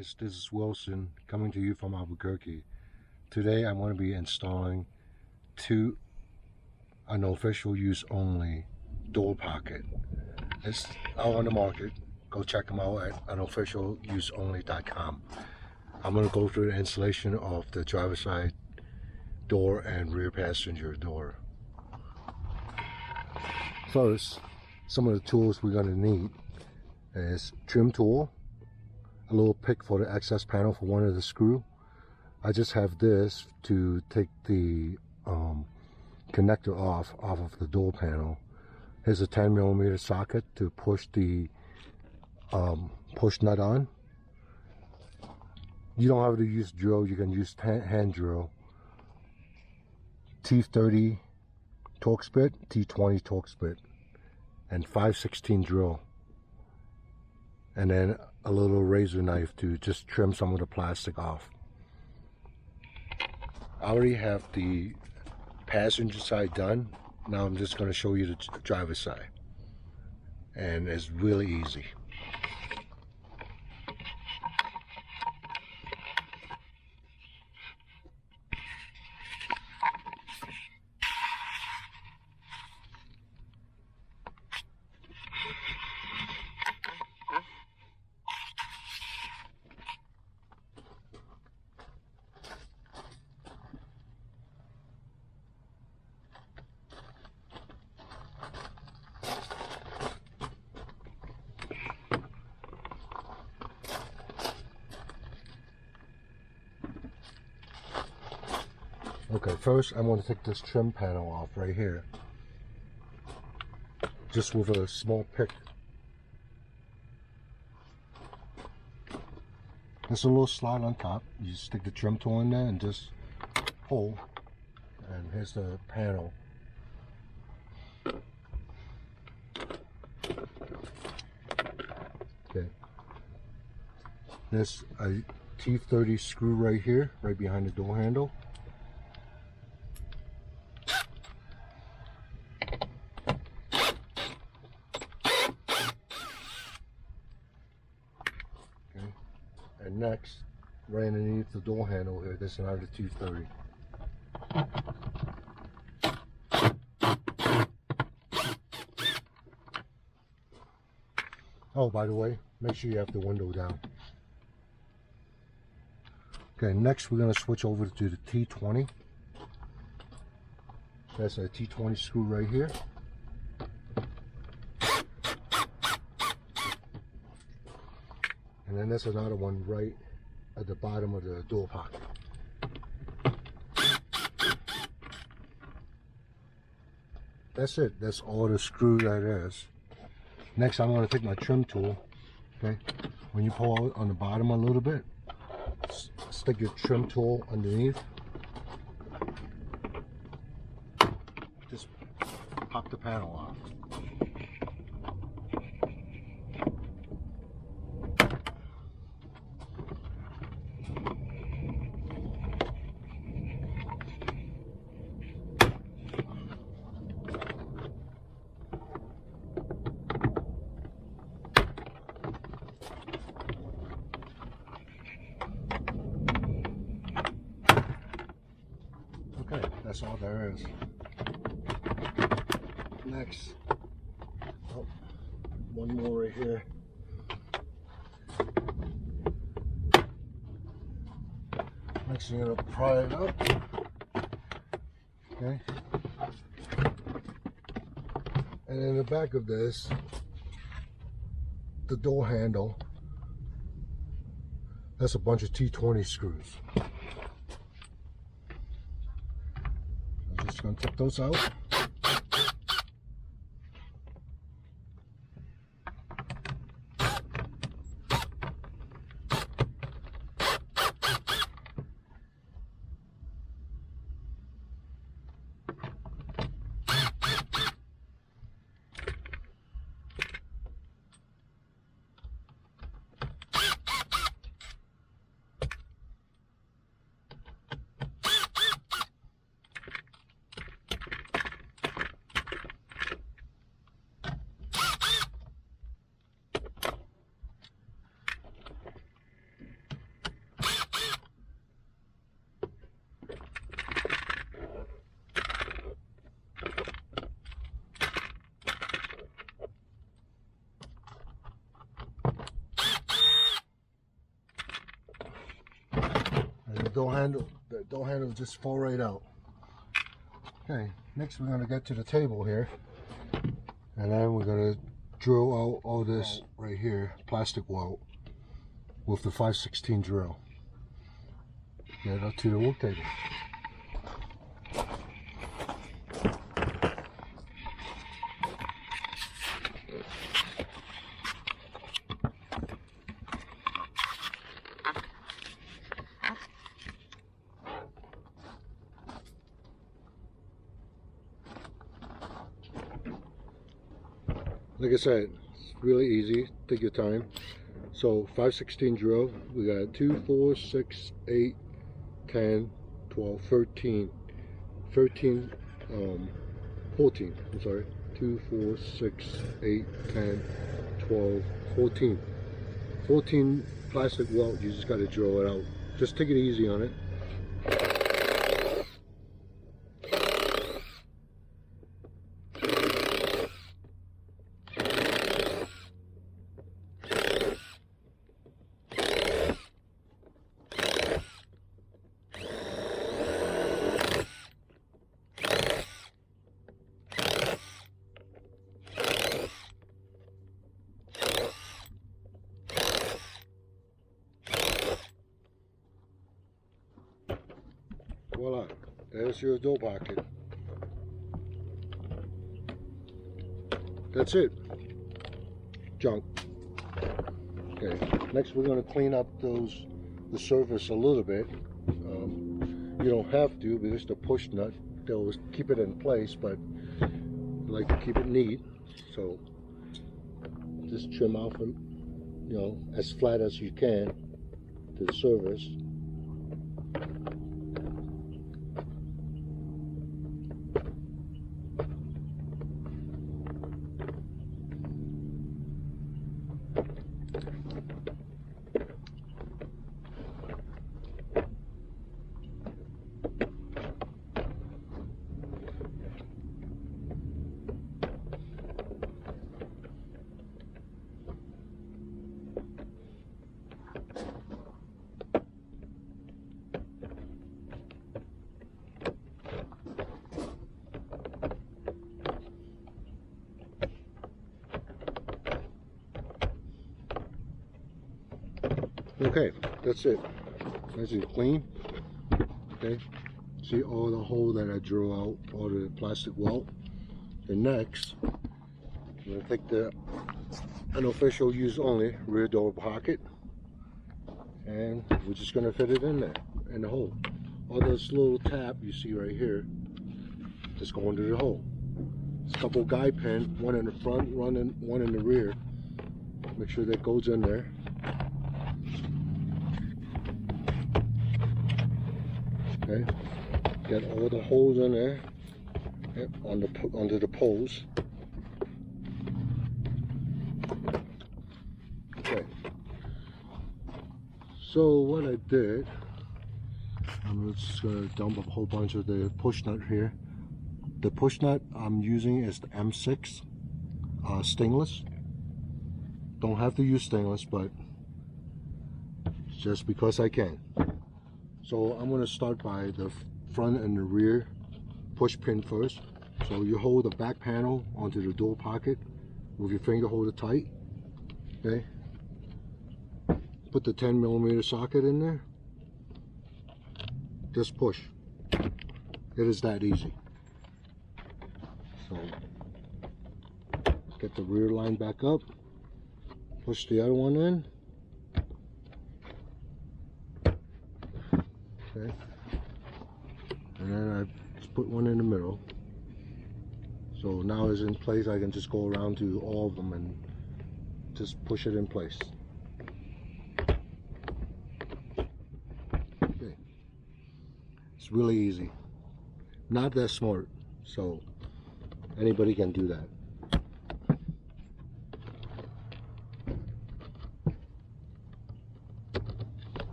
guys, this is Wilson coming to you from Albuquerque. Today I'm going to be installing an official use only door pocket. It's out on the market. Go check them out at unofficialuseonly.com. I'm going to go through the installation of the driver's side door and rear passenger door. First, some of the tools we're going to need is trim tool, a little pick for the access panel for one of the screw. I just have this to take the connector off of the door panel. Here's a 10mm socket to push the push nut on. You don't have to use drill, you can use hand drill. T30 Torx bit, T20 Torx bit, and 5/16 drill. And then a little razor knife to just trim some of the plastic off. I already have the passenger side done. Now I'm just going to show you the driver's side. And it's really easy. Okay, first I'm going to take this trim panel off right here. Just with a small pick. There's a little slot on top. You stick the trim tool in there and just pull. And here's the panel. Okay. There's a T30 screw right here, right behind the door handle. And next, right underneath the door handle here, there's another T30. Oh, by the way, make sure you have the window down. Okay, next we're going to switch over to the T20. That's a T20 screw right here. And then there's another one right at the bottom of the door pocket. That's it. That's all the screw that is. Next, I'm going to take my trim tool. Okay, when you pull out on the bottom a little bit, stick your trim tool underneath. Just pop the panel off. Okay, that's all there is. Next, oh, one more right here. Next, you're gonna pry it up. Okay. And in the back of this, the door handle, that's a bunch of T20 screws. I'm just going to take those out. door handle just fall right out. Okay, next we're going to get to the table here, and then we're going to drill out all this right here, plastic weld, with the 5/16 drill. Get it up to the work table. Like I said, it's really easy. Take your time. So 5/16 drill. We got 2, 4, 6, 8, 10, 12, 13, 14. I'm sorry. 2, 4, 6, 8, 10, 12, 14. 14 plastic weld. You just got to drill it out. Just take it easy on it. Voila, there's your door pocket. That's it. Junk. Okay, next we're going to clean up the surface a little bit. You don't have to because the push nut, they'll keep it in place, but I like to keep it neat. So just trim off, as flat as you can to the surface. Okay, that's it. Nice and clean. Okay, see all the hole that I drew out, all the plastic weld. And next, I'm gonna take the unofficial use only rear door pocket, and we're just gonna fit it in there, in the hole. All this little tab you see right here, just go into the hole. There's a couple guide pins, one in the front, one in the rear. Make sure that goes in there. Okay, get all the holes in there, under the poles. Okay, so what I did, I'm just going to dump a whole bunch of the push nut here. The push nut I'm using is the M6 stainless. Don't have to use stainless, but just because I can. So I'm going to start by the front and the rear push pin first. So you hold the back panel onto the door pocket with your finger, hold it tight. Okay. Put the 10mm socket in there. Just push. It is that easy. So get the rear line back up. Push the other one in. Okay, and then I just put one in the middle. So now it's in place. I can just go around to all of them and just push it in place. Okay, it's really easy. Not that smart, so anybody can do that.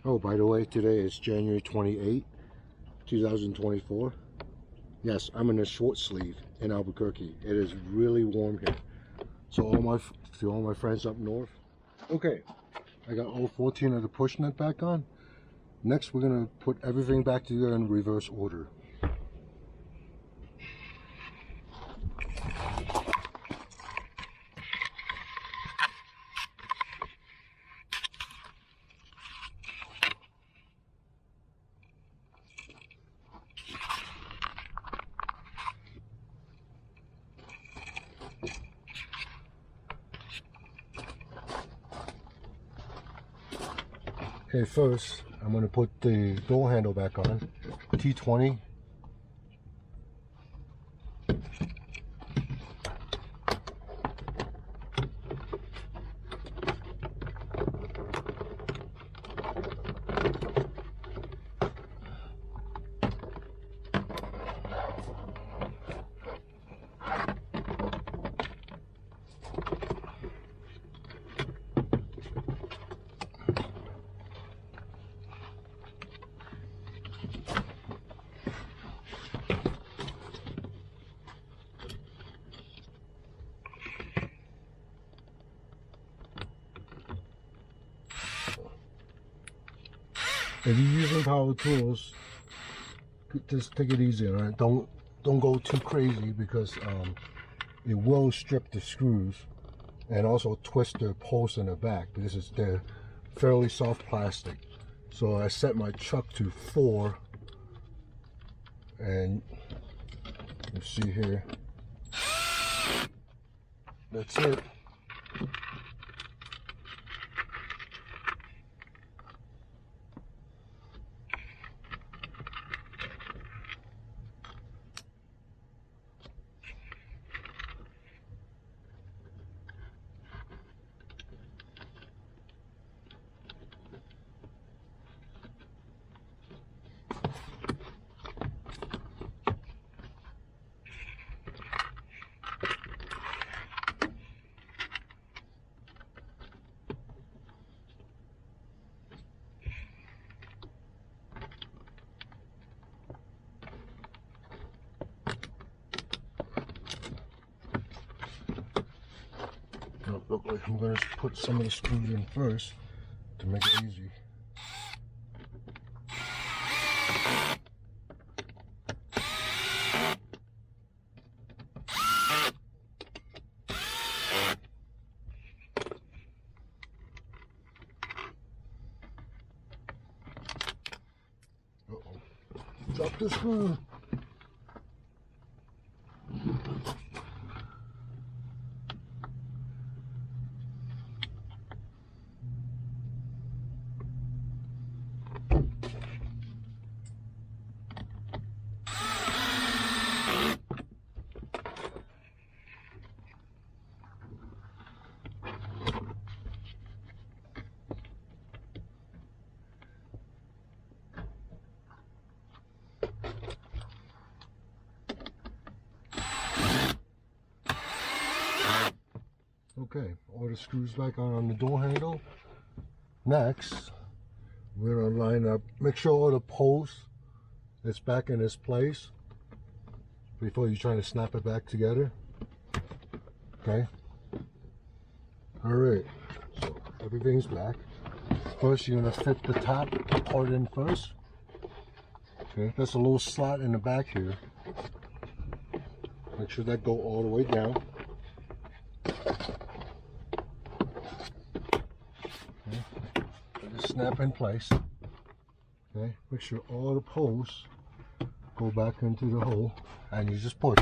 Oh, by the way, today is January 28, 2024. Yes, I'm in a short sleeve in Albuquerque. It is really warm here. So to all my friends up north. Okay, I got all 14 of the push nut back on. Next, we're gonna put everything back together in reverse order. Okay, first I'm going to put the door handle back on, T20. If you're using power tools, just take it easy, all right? Don't go too crazy because it will strip the screws and also twist the posts in the back. They're fairly soft plastic. So I set my chuck to 4, and you see here, that's it. Look like I'm going to put some of the screws in first to make it easy. Uh-oh. Drop the screw. Okay, all the screws back on the door handle. Next, we're gonna line up, make sure all the posts is back in its place before you're trying to snap it back together. Okay. All right, so everything's back. First, you're gonna fit the top part in first. Okay, there's a little slot in the back here. Make sure that go all the way down. Okay. Just snap in place. Okay, make sure all the posts go back into the hole, and you just push.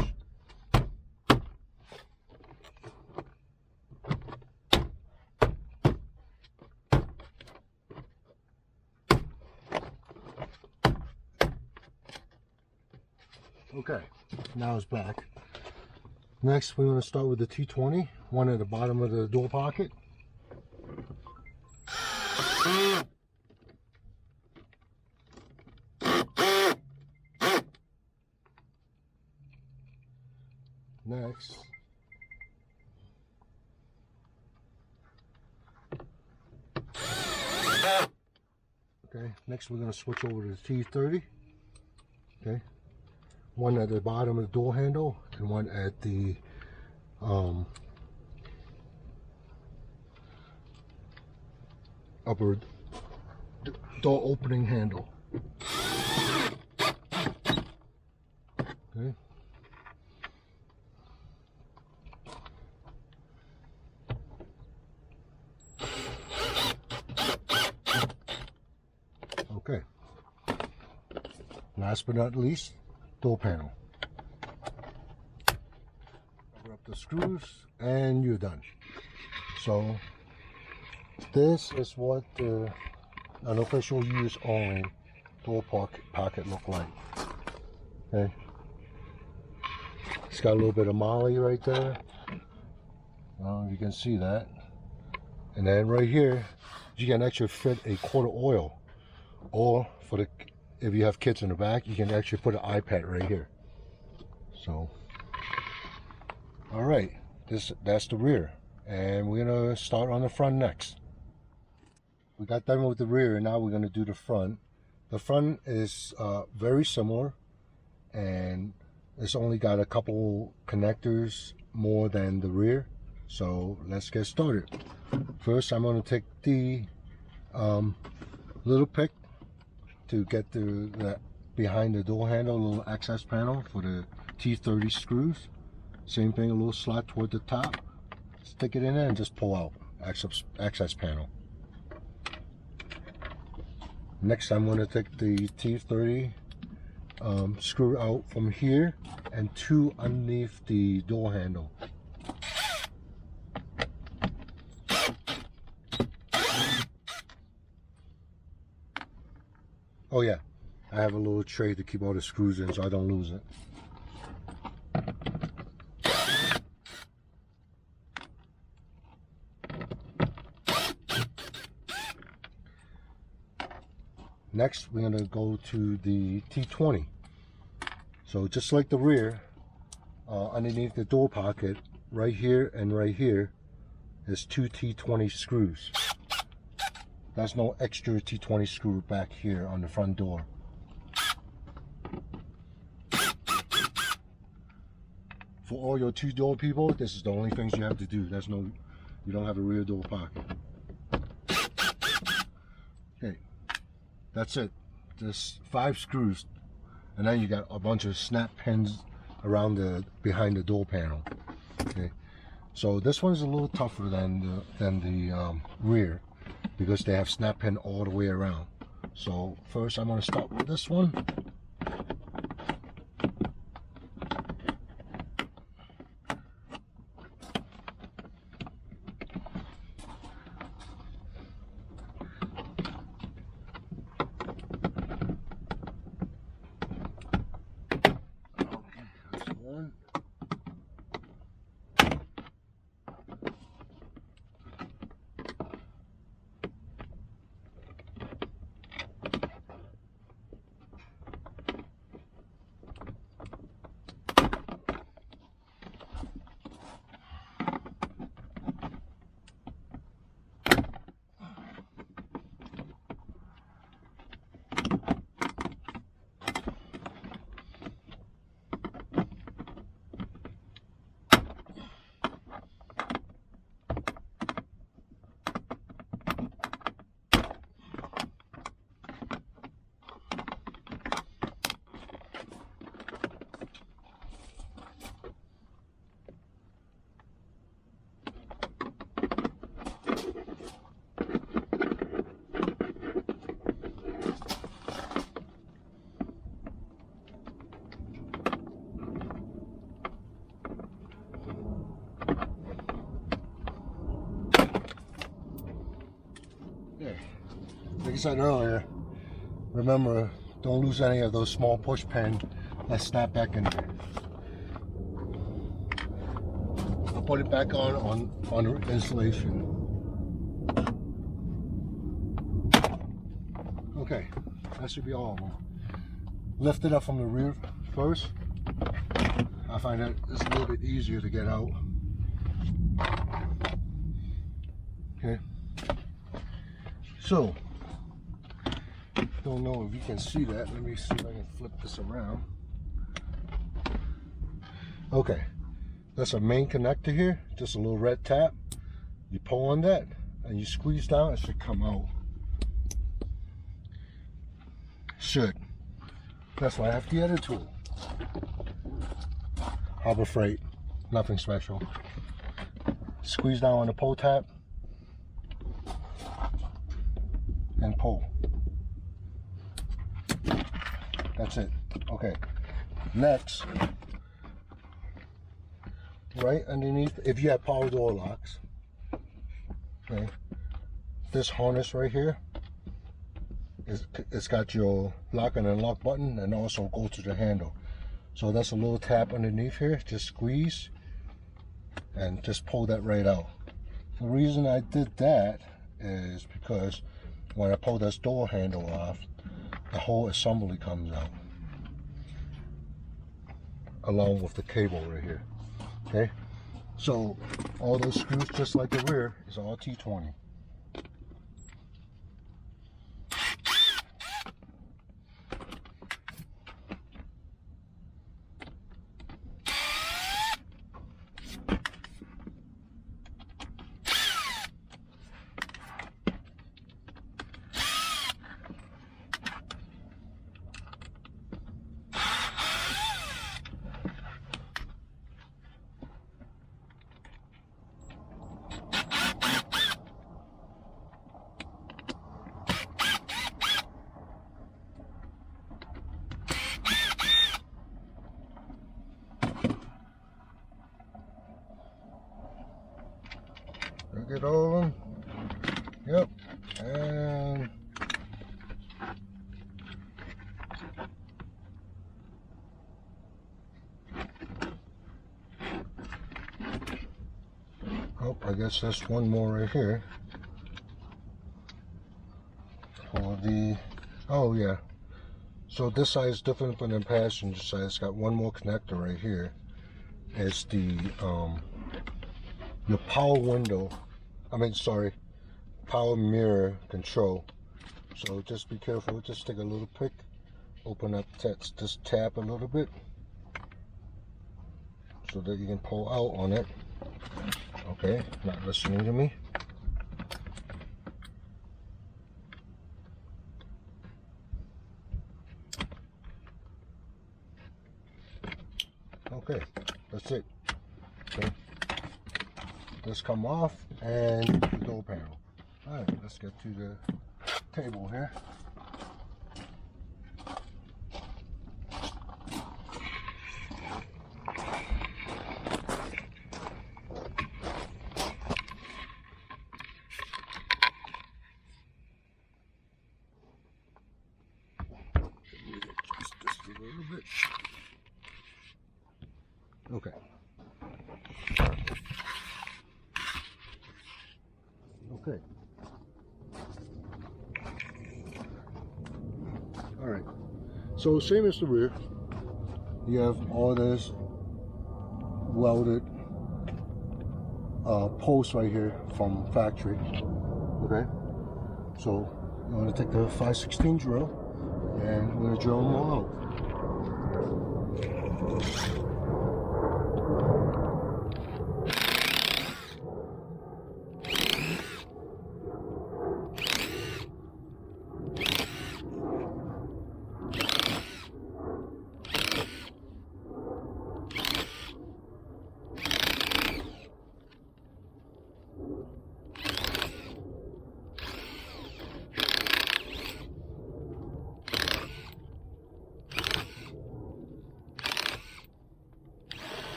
Okay, now it's back. Next, we're going to start with the T20, one at the bottom of the door pocket. Next, okay, next we're going to switch over to the T30. Okay, one at the bottom of the door handle and one at the upper door opening handle. Okay. Okay. Last but not least, door panel. Cover up the screws and you're done. So this is what an official use only door pocket look like. Okay. It's got a little bit of MOLLE right there. You can see that. And then right here, you can actually fit a quart of oil. Or for the, if you have kids in the back, you can actually put an iPad right here. So, all right, that's the rear. And we're gonna start on the front next. We got done with the rear, and now we're gonna do the front. The front is very similar, and it's only got a couple connectors more than the rear. So let's get started. First, I'm gonna take the little pick to get the behind the door handle, a little access panel for the T30 screws. Same thing, a little slot toward the top. Stick it in there and just pull out access panel. Next, I'm going to take the T30 screw out from here and two underneath the door handle. Oh yeah, I have a little tray to keep all the screws in so I don't lose it. Next, we're going to go to the T20. So just like the rear, underneath the door pocket, right here and right here, is two T20 screws. There's no extra T20 screw back here on the front door. For all your two-door people, this is the only things you have to do. You don't have a rear door pocket. Okay, that's it. Just 5 screws, and then you got a bunch of snap pins around behind the door panel. Okay, so this one's a little tougher than the rear, because they have snap pin all the way around. So first I'm going to start with this one. Okay, that's one. Like I said earlier, remember, don't lose any of those small push pins that snap back in there. I'll put it back on the installation. Okay, that should be all of them. Lift it up from the rear first. I find that it's a little bit easier to get out. Okay. So, don't know if you can see that. Let me see if I can flip this around. Okay, that's a main connector here, just a little red tap. You pull on that and you squeeze down, it should come out. Should. That's why I have the other tool. Harbor Freight, nothing special. Squeeze down on the pull tab and pull. That's it. Okay. Next, right underneath, if you have power door locks, okay, this harness right here, it's got your lock and unlock button and also go to the handle. So that's a little tap underneath here. Just squeeze and just pull that right out. The reason I did that is because when I pull this door handle off, the whole assembly comes out along with the cable right here. Okay, so all those screws, just like the rear, is all T20. Get all of them. Yep. And oh, I guess there's one more right here for the, oh yeah, so this side is different from the passenger side. It's got one more connector right here. It's the your power window, power mirror control. So just be careful, just take a little pick, open up, just tap a little bit so that you can pull out on it. Okay, not listening to me. Okay, that's it. Okay. This come off and the door panel. Alright, let's get to the table here. Just a little bit. Okay. Okay. All right. So same as the rear, you have all this welded posts right here from factory. Okay. So you want to take the 5/16 drill and we're going to drill them all out.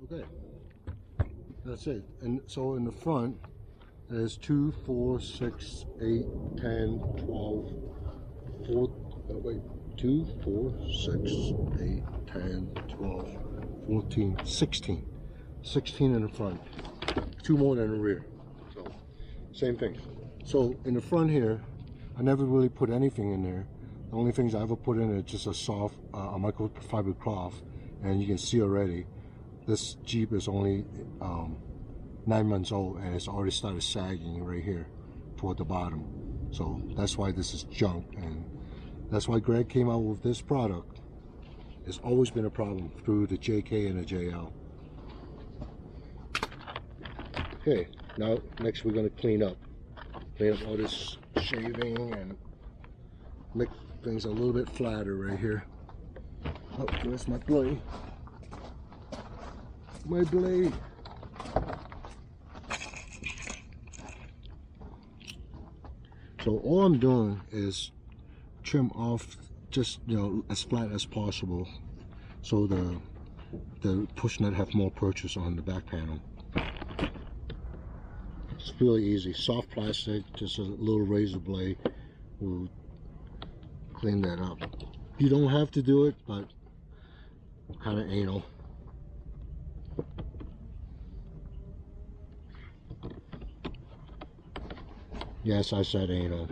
Okay, that's it. And so in the front, there's 2, 4, 6, 8, 10, 12, 2, 4, 6, 8, 10, 12, 14, 16. 16 in the front, 2 more than the rear. So, same thing. So in the front here, I never really put anything in there. The only things I ever put in is just a soft, a microfiber cloth, and you can see already, this Jeep is only 9 months old and it's already started sagging right here toward the bottom. So that's why this is junk, and that's why Greg came out with this product. It's always been a problem through the JK and the JL. Okay, now next we're going to clean up all this shaving and make things a little bit flatter right here. Oh, where's my blade? My blade. So all I'm doing is trim off just, you know, as flat as possible, so the push nut have more purchase on the back panel. It's really easy. Soft plastic, just a little razor blade will clean that up. You don't have to do it, but kind of anal. Yes, I said anal.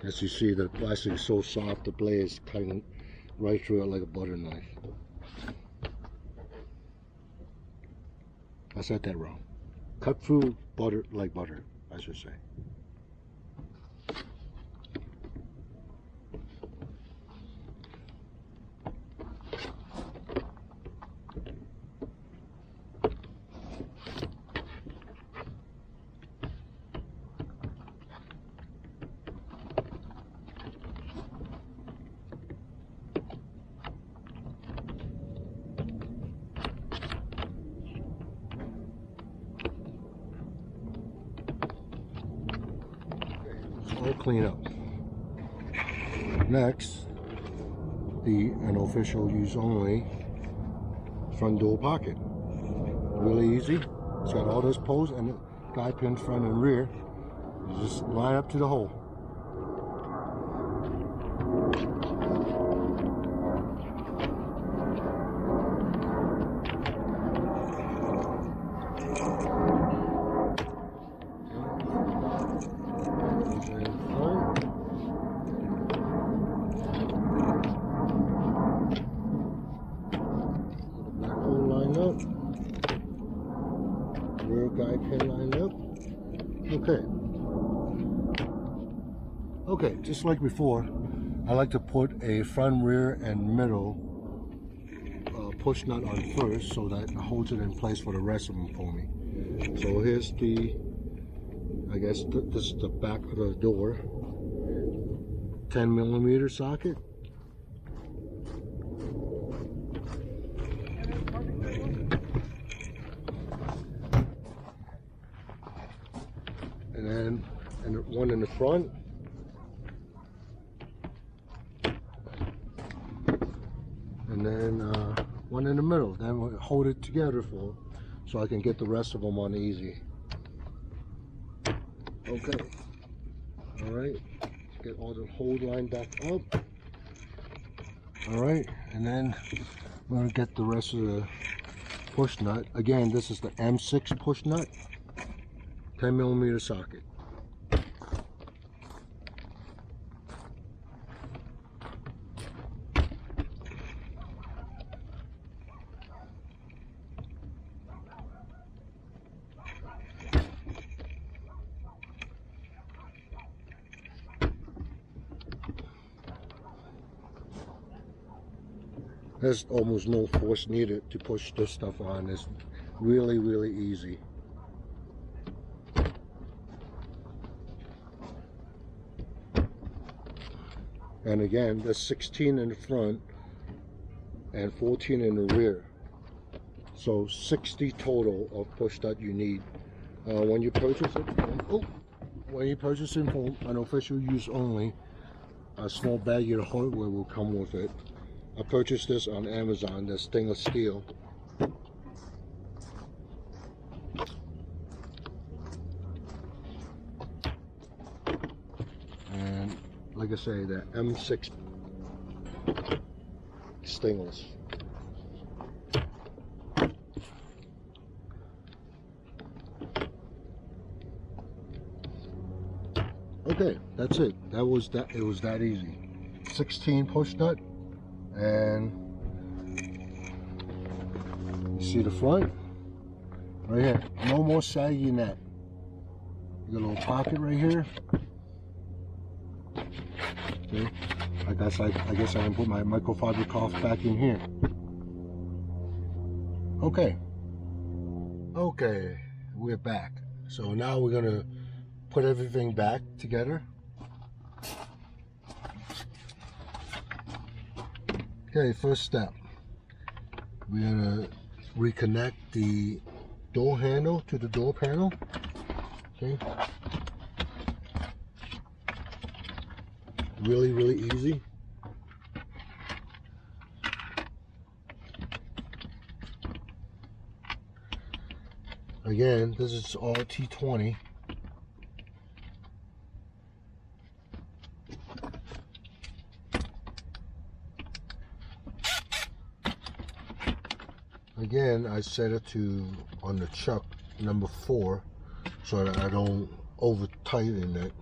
As you see, the plastic is so soft, the blade is cutting right through it like a butter knife. I said that wrong. Cut through butter like butter, I should say. All clean up. Next, the unofficial use only front door pocket. Really easy. It's got all those posts and the guy pin front and rear. You just line up to the hole. Rear guide pin lined up. Okay, just like before, I like to put a front, rear, and middle push nut on first, so that it holds it in place for the rest of them for me. So here's the, I guess this is the back of the door, 10mm socket. And one in the front, and then one in the middle. Then we'll hold it together so I can get the rest of them on easy. Okay, all right, get all the hold line back up. All right, and then we're gonna get the rest of the push nut. Again, this is the M6 push nut, 10mm socket. There's almost no force needed to push this stuff on. It's really, really easy. And again, there's 16 in the front and 14 in the rear. So 60 total of push that you need. When you purchase it, when you purchase it from an official use only, a small bag of hardware will come with it. I purchased this on Amazon, the stainless steel. And like I say, the M6 stainless. Okay, that's it. It was that easy. 16 push nut, and you see the front right here. No more saggy net. You got a little pocket right here. Okay. I guess I can put my microfiber cloth back in here. Okay. Okay, we're back. So now we're gonna put everything back together. Okay, first step. We're gonna reconnect the door handle to the door panel. Okay. Really, really easy. Again, this is all T20. Again, I set it to on the chuck number 4 so that I don't over tighten it.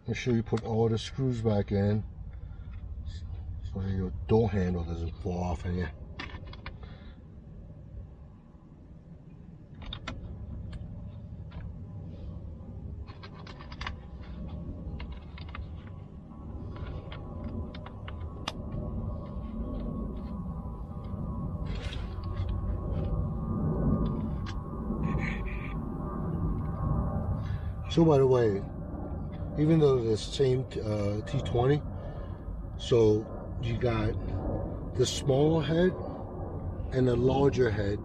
Make sure you put all the screws back in so that your door handle doesn't fall off on you. So by the way, even though the same T20, so you got the smaller head and the larger head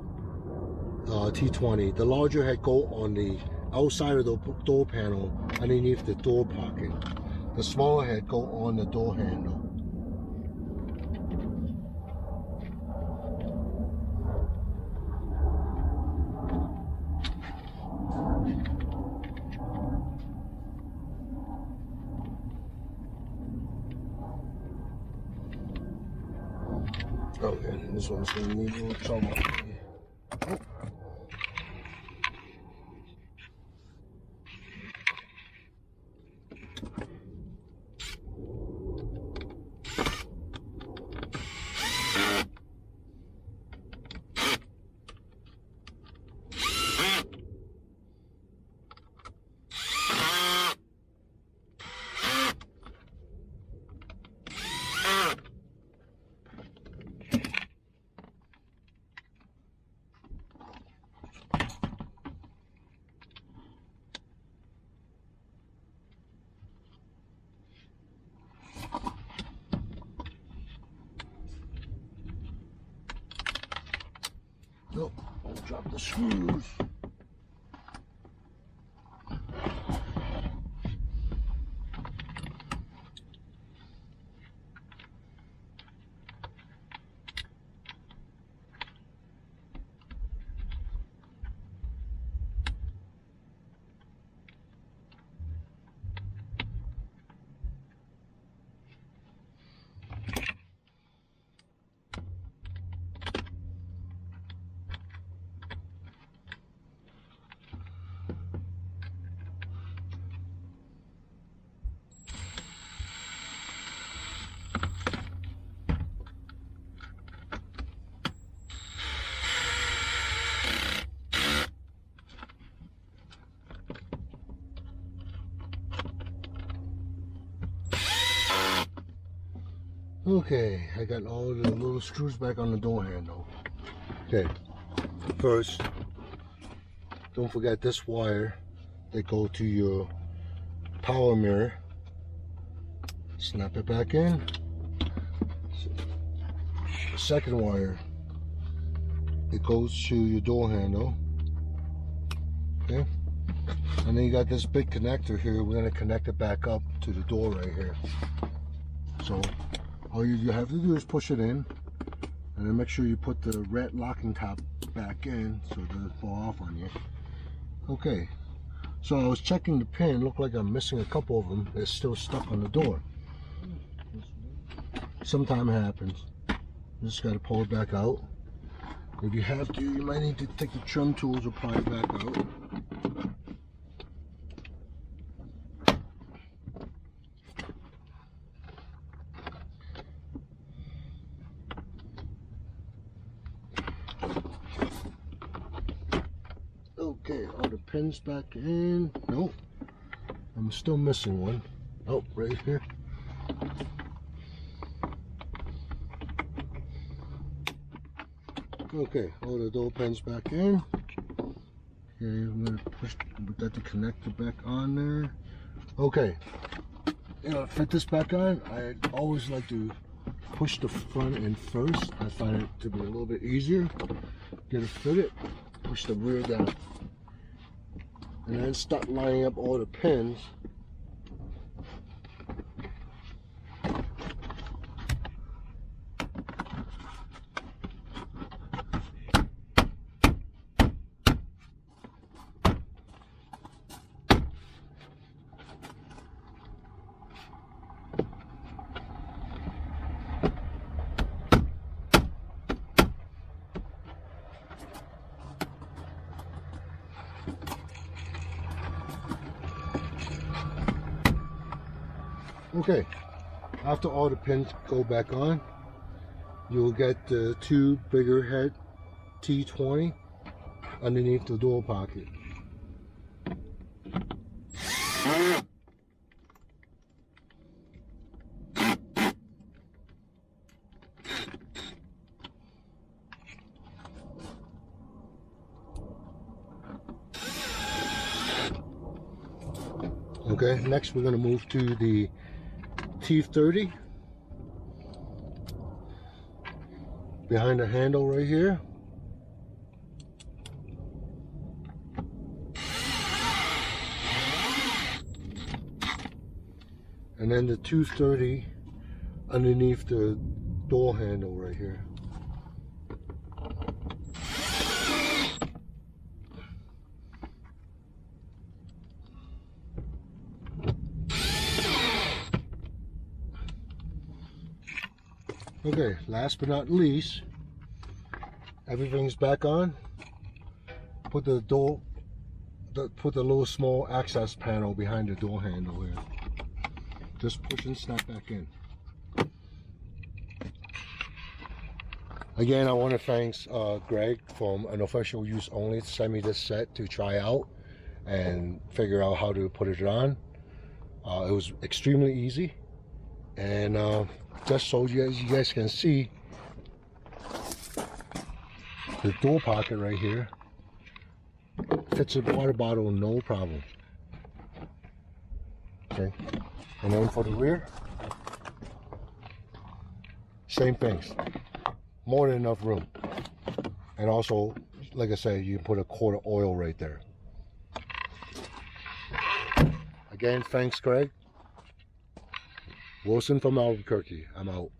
T20. The larger head go on the outside of the door panel underneath the door pocket. The smaller head go on the door handle. Okay, this one's gonna need a little trouble. Oh. Oh, don't drop the screws. Okay, I got all the little screws back on the door handle. Okay, first, don't forget this wire that go to your power mirror. Snap it back in. Second wire, it goes to your door handle. Okay, and then you got this big connector here. We're going to connect it back up to the door right here. So all you have to do is push it in, and then make sure you put the red locking tab back in so it doesn't fall off on you. Okay, so I was checking the pin. Looked like I'm missing a couple of them. It's still stuck on the door. Sometimes it happens. You just got to pull it back out. If you have to, you might need to take the trim tools or pry it back out. Okay, all the pins back in. Nope, I'm still missing one. Oh, right here. Okay, all the door pins back in. Okay, I'm gonna push that to connect it back on there. Okay, you know, fit this back on. I always like to push the front in first. I find it to be a little bit easier. Get it fitted, push the rear down, and then start lining up all the pins. Okay, after all the pins go back on, you'll get the two bigger head T20 underneath the door pocket. Okay, next we're going to move to the T30 behind the handle right here. And then the 230 underneath the door handle right here. Okay, last but not least, everything's back on. Put the little small access panel behind the door handle here. Just push and snap back in. Again, I want to thank Greg from An Official Use Only to send me this set to try out and figure out how to put it on. It was extremely easy, and just so you guys can see the door pocket right here fits a water bottle no problem. Okay, and then for the rear, same things, more than enough room. And also, like I said, you can put a quart of oil right there. Again, thanks Greg. Wilson from Albuquerque. I'm out.